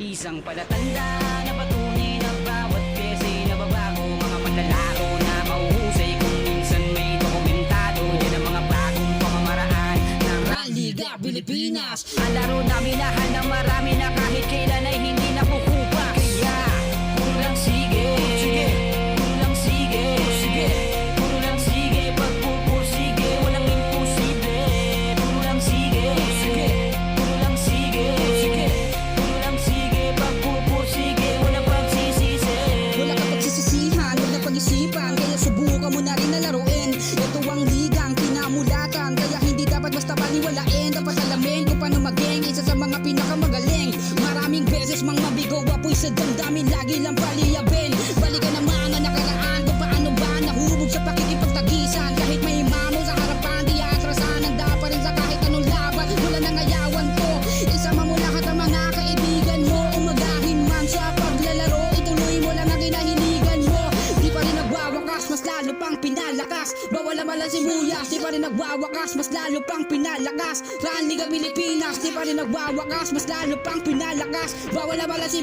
Isang palatanda na patunay na bawat piyesa'y nababago. Mga manlalaro na mauhusay kung minsan may dokumentado. Yan ang mga bagong pamamaraan ng Liga Pilipinas. Ang laro na minahal ng marami na kahit kailan ay hindi nakukupa. Kaya puro lang sige, puro lang sige, puro lang sige, pagpupursige, walang imposible. Puro lang sige, puro lang sige, puro lang sige, pagpupursige, walang pagsisisi. Wala kang pagsisisihan, wala pag-isipan, kaya subukan mo na rin na laruin. Ito ang ligang kinamulatan, kaya hindi dapat basta baliwalain. Dapat alamin kung paano maging isa sa mga pinakamagaling. Maraming beses mang mabigo, apoy sa damdamin, lagi lang paliyabin. Balikan ang mga nakaraan, kung paano ba nahubog sa pakikipagtagisan. Kahit may mamo sa harapan, di atrasan, handa pa rin sa kahit anong laban. Wala nang ayawan to, isama mo lahat ang mga kaibigan mo. Umagahin man sa paglalaro, ituloy mo lang ang kinahiligan mo. Di pa rin nagwawakas, mas lalo pang pinalakas. Bawal naman ang sibuyas, di pa rin nagwawakas, mas lalo pang pinalakas. Liga Pilipinas, di pa rin nagwawakas, mas lalo pang pinalakas. Bawal naman ang sibuyas.